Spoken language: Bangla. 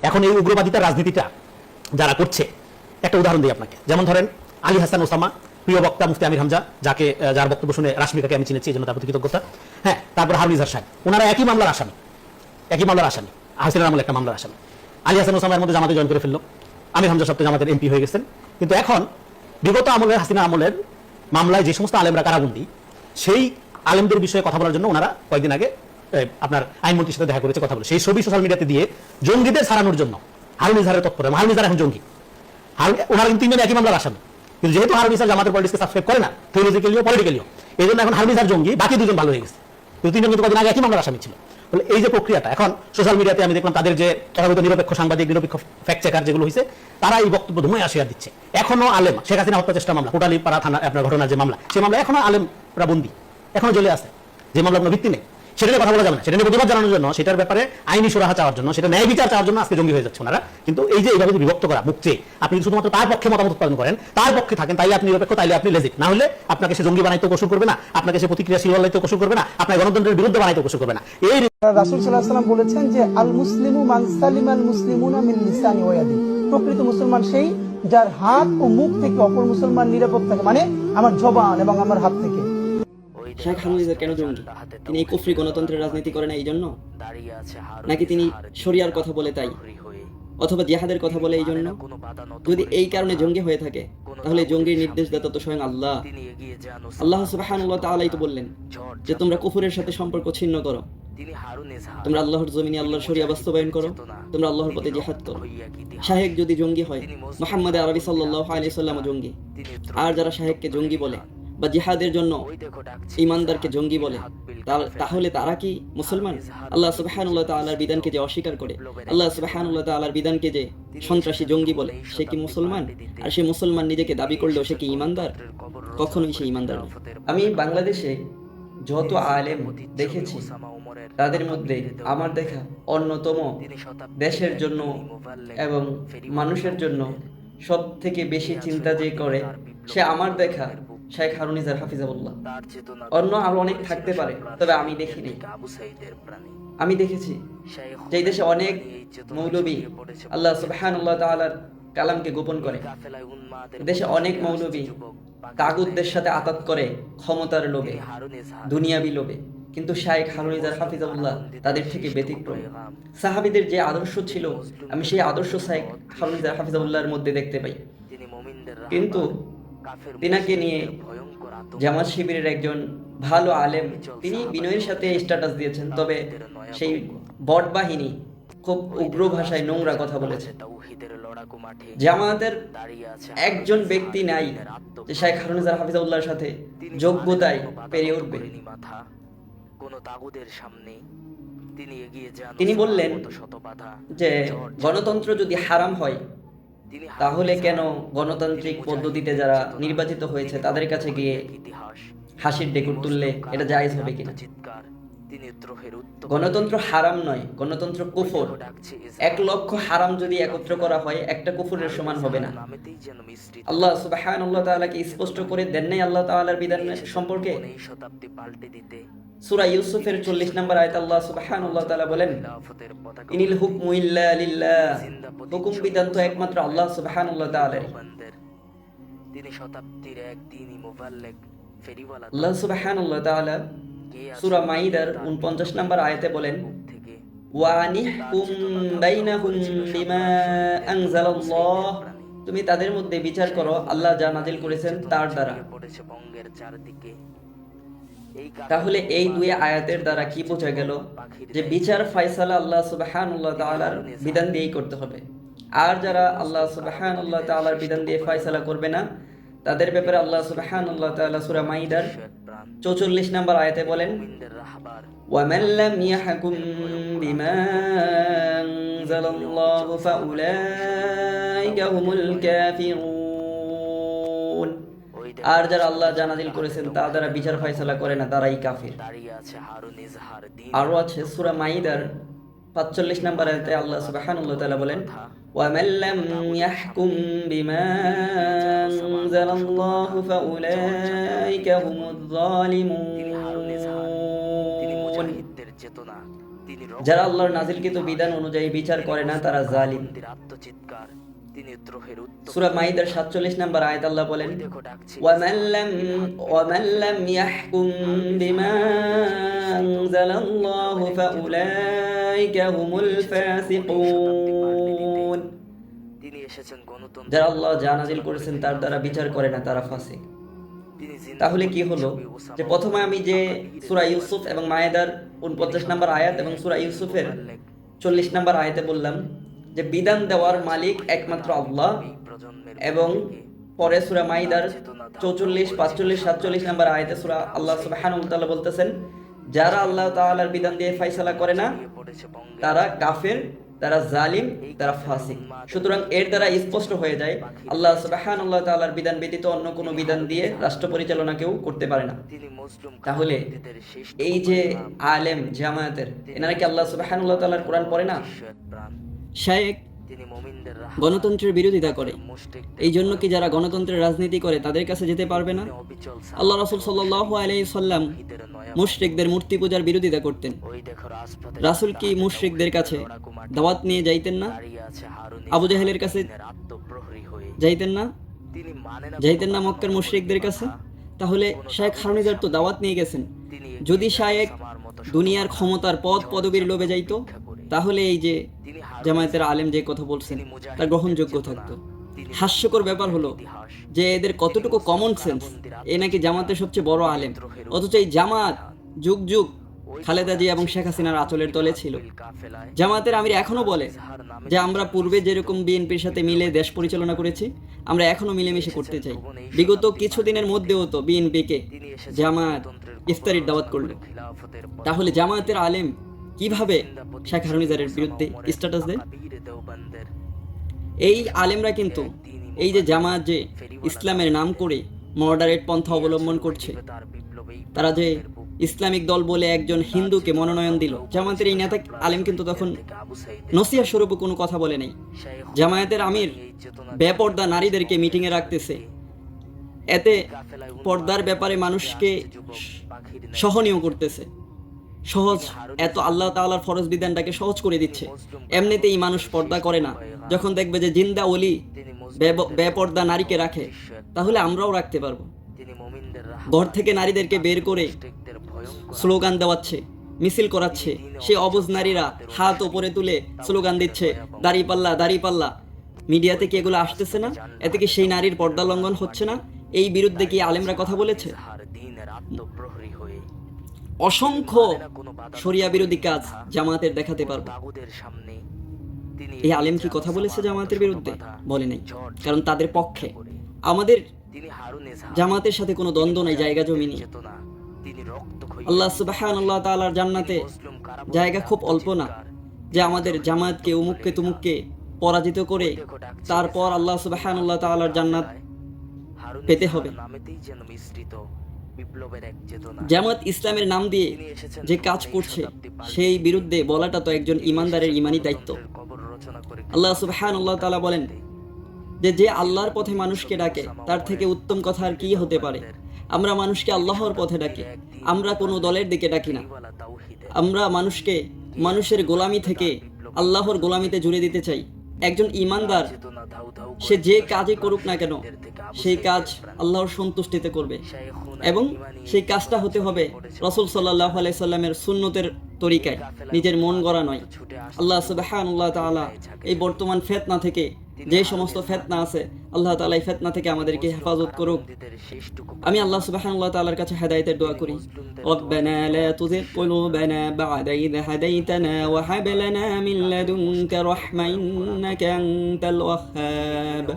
এখন এই উগ্রবাদিতার রাজনীতিটা যারা করছে, একটা উদাহরণ দিই আপনাকে। যেমন ধরেন আলী হাসান ওসামা, প্রিয় বক্তা মুফতি আমির হামজা, যার বক্তব্য শুনে রাশমিকাকে আমি চিনেছি, এই জন্য তার প্রতি কৃতজ্ঞতা। হ্যাঁ, তারপর হারুন ইজার সাহেব, ওনারা একই মামলার আসামি, হাসিনার আমলে একটা মামলার আসামি। আলী হাসান ওসামার মধ্যে জামাতে জয়েন করে ফেললো, আমির হামজা সাহেব জামাতের এমপি হয়ে গেছেন। কিন্তু এখন বিগত আমলের, হাসিনা আমলের মামলায় যে সমস্ত আলেমরা কারাবন্দী, সেই আলেমদের বিষয়ে কথা বলার জন্য ওনারা কয়েকদিন আগে আপনার আইনমন্ত্রীর সাথে দেখা করেছে, কথা বলে সেই ছবি সোশ্যাল মিডিয়াতে দিয়ে জঙ্গিদের ছাড়ানোর জন্য হারুন ইজারের তৎপর। হারুন ইজার এখন জঙ্গি, ওনারা কিন্তু তিনজন একই মামলার আসামি। কিন্তু যেহেতু হারুন ইজার জামাতের পলিটিক্সকে সাবস্ক্রাইব করে না, থিওলজিক্যালিও পলিটিক্যালিও, এই জন্য এখন হারুন ইজার জঙ্গি, বাকি দুজন ভালো হয়ে গেছে। কিন্তু তিনজন কিন্তু কদিন আগে একই মামলার আসামি ছিল। বলে এই যে প্রক্রিয়াটা এখন সোশ্যাল মিডিয়াতে আমি দেখলাম, তাদের যে তথাকথিত নিরপেক্ষ সাংবাদিক, নিরপেক্ষ ফ্যাক্ট চেকার যেগুলো হয়েছে, তারা এই বক্তব্য ধুমে শেয়ার দিচ্ছে। এখনো আলেম, শেখ হাসিনা হত্যা চেষ্টা মামলা, কোটালী পাড়া থানা আপনার ঘটনার যে মামলা, সেই মামলা এখনো আলেমরা বন্দী, এখনো জেলে আছে, যে মামলার কোনো ভিত্তি নেই। সেটা নিয়ে কথা বলা যাবে না, সেটা নিয়ে প্রতিবাদ জানানোর জন্য, সেটার ব্যাপারে আইনি সুরাহা চাওয়ার জন্য, সেটা ন্যায় বিচার চাওয়ার জন্য আজকে জঙ্গি হয়ে যাচ্ছে ওনারা। কিন্তু এই যে এইভাবে বিভক্ত করা, মুখ চেয়ে আপনি শুধুমাত্র তার পক্ষে মতামত উৎপাদন করেন, তার পক্ষে থাকেন, তাইলে আপনি নিরপেক্ষ, তাইলে আপনি লেজিট, না হলে আপনাকে সে জঙ্গি বানাইতে কৌশল করবে না, আপনাকে সে প্রতিক্রিয়াশীল বানাইতে কৌশল করবে না, আপনাকে গণতন্ত্রের বিরুদ্ধে বানাইতে কৌশল করবে না। এই রাসূল সাল্লাল্লাহু আলাইহি ওয়াসাল্লাম বলেছেন যে আল মুসলিমু মান সালিমাল মুসলিমুনা মিন লিসানি ওয়া ইয়াদি। প্রকৃত মুসলমান সেই যার হাত ও মুখ থেকে অপর মুসলমান নিরাপদ থাকে, মানে আমার জবান এবং আমার হাত থেকে। শেখ হাসিনা কেন জঙ্গি? তিনি এই কুফরি গণতন্ত্রের রাজনীতি করেন এই জন্য, নাকি তিনি শরিয়ার কথা বলে তাই, অথবা জিহাদের কথা বলে এই জন্য? যদি এই কারণে জঙ্গি হয়ে থাকে, তাহলে জঙ্গির নির্দেশদাতা তো স্বয়ং আল্লাহ। আল্লাহ সুবহানাহু ওয়া তাআলাই তো বললেন যে তোমরা কুফরের সাথে সম্পর্ক ছিন্ন করো, তোমরা আল্লাহর জমিনে আল্লাহর শরিয়া বাস্তবায়ন করো, তোমরা আল্লাহর পথে জিহাদ করো। শাহেক যদি জঙ্গি হয়, মুহাম্মদ আরবি সাল্লাল্লাহু আলাইহি ওয়াসাল্লাম জঙ্গি। আর যারা শাহেককে জঙ্গি বলে বা জিহাদের জন্য ইমানদারকে জঙ্গি বলে, তাহলে তারা কি মুসলমান? আল্লাহ সুবহানাহু ওয়া তাআলার বিধানকে যে অস্বীকার করে, আল্লাহ সুবহানাহু ওয়া তাআলার বিধানকে যে সন্ত্রাসী জঙ্গি বলে, সে কি মুসলমান? আর সে মুসলমান নিজেকে দাবি করলেও সে কি ইমানদার? কখনোই সে ইমানদার নয়। আমি বাংলাদেশে যত আলেম দেখেছি, তাদের মধ্যে আমার দেখা অন্যতম দেশের জন্য এবং মানুষের জন্য সব থেকে বেশি চিন্তা যে করে, সে আমার দেখা শেখ হারুন ইজার হাফিজাহুল্লাহ। অন্য আরো অনেক থাকতে পারে, তবে আমি দেখিনি। আমি দেখেছি যে দেশে অনেক মৌলবী আল্লাহ সুবহানাহু ওয়া তাআলার কালামকে গোপন করে, দেশে অনেক মৌলবী তাগুতদের সাথে আতাত করে ক্ষমতার লোভে, দুনিয়াবি লোভে। কিন্তু শেখ হারুন ইজার হাফিজাহুল্লাহ তাদের থেকে ব্যতিক্রম। সাহাবীদের যে আদর্শ ছিল, আমি সেই আদর্শ শেখ হারুন ইজার হাফিজাহুল্লাহর মধ্যে দেখতে পাই। কিন্তু তিনাকে নিয়ে জামাত শিবিরের একজন ভালো আলেম, তিনি বিনয়ের সাথে স্ট্যাটাস দিয়েছেন, তবে সেই বট বাহিনী খুব উগ্র ভাষায় নোংরা কথা বলেছে। জামাতের একজন ব্যক্তি নাই যে শেখ হারুন ইজার হাফিজাহুল্লাহর সাথে যোগ্যতায় পেরে উঠবে। তিনি বললেন যে গণতন্ত্র যদি হারাম হয়, তাহলে কেন গণতান্ত্রিক পদ্ধতিতে যারা নির্বাচিত হয়েছে তাদের কাছে গিয়ে হাসির ডেকুর তুললে এটা জায়েজ হবে কিনা? গণতন্ত্র হারাম নয়, গণতন্ত্র কুফর। 1 লক্ষ হারাম যদি একত্র করা হয়, একটা কুফরের সমান হবে না। আল্লাহ সুবহানাহু ওয়া তাআলা কি স্পষ্ট করে দেন নাই আল্লাহ তাআলার বিধান সম্পর্কে? সূরা ইউসুফের 40 নম্বর আয়াত আল্লাহ সুবহানাহু ওয়া তাআলা বলেন, ইনিল হুকমু ইল্লা লিল্লাহ, হুকুম বিধান তো একমাত্র আল্লাহ সুবহানাহু ওয়া তাআলার। তিনি শতাব্দীর এক দ্বীনি মুবাল্লিগ ফেরিওয়ালা। আল্লাহ সুবহানাহু ওয়া তাআলা সূরা মাইদার 49 নম্বর আয়াতে বলেন, ওয়া আনিহকুম বাইনাহুম বিমা আনজালাল্লাহ, তুমি তাদের মধ্যে বিচার করো আল্লাহ যা নাযিল করেছেন তার দ্বারা। তাহলে এই দুই আয়াতের দ্বারা কি বোঝা গেল? যে বিচার ফয়সালা আল্লাহ সুবহানাহু ওয়া তাআলার বিধান দিয়েই করতে হবে। আর যারা আল্লাহ সুবহানাহু ওয়া তাআলার বিধান দিয়ে ফয়সালা করবে না, তাদের ব্যাপারে আল্লাহ সুবহানাহু ওয়া তাআলা সূরা মাইদার 44 নম্বর আয়াতে বলেন, ওয়া মান লাম ইয়াহকুম বিমা আনজালাল্লাহু ফাউলাইকা হুমুল কাফিরুন। আর যারা আল্লাহ যা নাযিল করেছেন তা দ্বারা বিচার ফয়সালা করে না, তারাই কাফির। আরো আছে সূরা মাইদার 45 নম্বর আয়াতে আল্লাহ সুবহানাহু ওয়া তাআলা বলেন, ওয়া মান লাম ইয়াহকুম বিমা আনজালাল্লাহু ফাউলাইকা হুমুয যালিমুন। যারা আল্লাহর নাজিলকৃত বিধান অনুযায়ী বিচার করে না তারা জালিম। সূরা মাইদার 47 নম্বর আয়াত আল্লাহ বলেন, ওয়ামান লাম ইয়াহকুম বিমা আনজালাল্লাহু ফাউলাইকা হুমুল ফাসিকুন। যারা আল্লাহ যা নাজিল করেছেন তার দ্বারা বিচার করে না তারা ফাসিক। তাহলে কি হলো যে প্রথমে আমি যে সূরা ইউসুফ এবং মায়েদার 49 নম্বর আয়াত এবং সূরা ইউসুফের 40 নম্বর আয়াতে বললাম যে বিধান দেওয়ার মালিক একমাত্র আল্লাহ, এবং পরে সূরা মাইদার 44, 45, 47 নম্বর আয়াতে সূরা আল্লাহ সুবহানাহু ওয়া তাআলা বলতেছেন যারা আল্লাহ তাআলার বিধান দিয়ে ফয়সালা করে না তারা কাফের, তারা জালিম, তারা ফাসিক। সুতরাং এর দ্বারা স্পষ্ট হয়ে যায় আল্লাহ সুবহানাহু ওয়া তাআলার বিধান ব্যতীত অন্য কোনো বিধান দিয়ে রাষ্ট্র পরিচালনা কেউ করতে পারে না। তাহলে এই যে আলেম জামায়াতের, এনারা কি আল্লাহ সুবহানাহু ওয়া তাআলার কোরআন পড়ে না? শায়েখ গণতন্ত্রের বিরোধিতা করে, এই জন্য কি যারা গণতন্ত্রের রাজনীতি করে তাদের কাছে যেতে পারবে না? আল্লাহ রাসূল সাল্লাল্লাহু আলাইহি সাল্লাম মুশরিকদের মূর্তি পূজার বিরোধিতা করতেন। রাসূল কি মুশরিকদের কাছে দাওয়াত নিয়ে যাইতেন না? আবু জাহেলের কাছে যাইতেন না? যাইতেন না মক্কার মুশরিকদের কাছে? তাহলে শায়েখ হারুনিজার তো দাওয়াত নিয়ে গেছেন। যদি শায়েখ দুনিয়ার ক্ষমতার পদ পদবীর লোভে যাইতো তাহলে এই যে জামায়াতের আলেম যে কথা বলছেন তা গ্রহণযোগ্য থাকতো। হাস্যকর ব্যাপার হলো যে এদের কতটুকু কমন সেন্স, এ নাকি জামাতের সবচেয়ে বড় আলেম, অথচ এই জামাত যুগ যুগ খালেদা জিয়া এবং শেখ হাসিনার আঁচলের তলে ছিল। জামাতের আমির এখনো বলে যে আমরা পূর্বে যেরকম বিএনপির সাথে মিলে দেশ পরিচালনা করেছি আমরা এখনো মিলেমিশে করতে চাই। বিগত কিছুদিনের মধ্যেও তো বিএনপিকে জামাত ইফতারির দাওয়াত করলো। তাহলে জামায়াতের আলেম কিভাবে শেখ হারুনিজারের বিরুদ্ধে স্ট্যাটাস দেয়? এই আলেমরা কিন্তু এই যে জামাত যে ইসলামের নাম করে মডারেট পন্থা অবলম্বন করছে, তারা যে ইসলামিক দল বলে একজন হিন্দুকে মনোনয়ন দিল, জামায়াতের এই নেতা আলেম কিন্তু তখন নসিহা স্বরূপ কোনো কথা বলে নাই। জামায়াতের আমির বেপর্দা নারীদেরকে মিটিংয়ে রাখতেছে, এতে পর্দার ব্যাপারে মানুষকে সহনীয় করতেছে, সহজ, এত আল্লাহ তাআলার ফরজ বিধানটাকে সহজ করে দিচ্ছে। এমনিতেই মানুষ পর্দা করে না, যখন দেখবে যে জিন্দা ওলি বেপর্দা নারীকে রাখে তাহলে আমরাও রাখতে পারবো। ঘর থেকে নারীদেরকে বের করে স্লোগান দেওয়াচ্ছে, মিছিল করাচ্ছে, সেই অবুঝ নারীরা হাত ওপরে তুলে স্লোগান দিচ্ছে দাড়িপাল্লা দাড়িপাল্লা। মিডিয়াতে কি এগুলো আসতেছে না? এতে কি সেই নারীর পর্দা লঙ্ঘন হচ্ছে না? এই বিরুদ্ধে কি আলেমরা কথা বলেছে? অসংখ্য শরিয়া বিরোধী কাজ জামাতের দেখাতে পারবো। এই আলেম কি কথা বলেছে জামাতের বিরুদ্ধে? বলে নাই, কারণ তাদের পক্ষে। আমাদের জামাতের সাথে কোনো দ্বন্দ্ব নাই, জায়গা জমি নেই। আল্লাহ সুবহানাহু ওয়া তাআলার জান্নাতে জায়গা খুব অল্প না যে আমাদের জামাতকে উমুককে তুমুককে পরাজিত করে তারপর আল্লাহ সুবহানাহু ওয়া তাআলার জান্নাত পেতে হবে। জামাত ইসলামের নাম দিয়ে যে কাজ করছে সেই বিরুদ্ধে বলাটা তো একজন ইমানদারের ইমানি দায়িত্ব। আল্লাহ সুবহানাহু ওয়া তাআলা বলেন যে যে আল্লাহর পথে মানুষকে ডাকে তার থেকে উত্তম কথা আর কি হতে পারে। আমরা মানুষকে আল্লাহর পথে ডাকি, আমরা কোনো দলের দিকে ডাকি না। আমরা মানুষকে মানুষের গোলামি থেকে আল্লাহর গোলামিতে জুড়ে দিতে চাই। একজন ইমানদার সে যে কাজই করুক না কেন সেই কাজ আল্লাহর সন্তুষ্টিতে করবে, এবং সেই কাজটা হতে হবে রাসূল সাল্লাল্লাহু আলাইহি সাল্লামের সুন্নতের তরিকায়, নিজের মন গড়া নয়। আল্লাহ সুবহানাহু ওয়া তাআলা এই বর্তমান ফিতনা থেকে, যে সমস্ত ফিতনা আছে, আল্লাহ তাআলা এই ফিতনা থেকে আমাদেরকে হেফাজত করুক। আমি আল্লাহ সুবহানাহু ওয়া তাআলার কাছে হেদায়েতের দোয়া করি। রব্বানা লা তুযিগ কুলুবানা বা'দা ইয হাদাইতানা ওয়া হাব লানা মিন লাদুনকা রাহমা ইন্নাকা আনতাল ওয়াহ্হাব।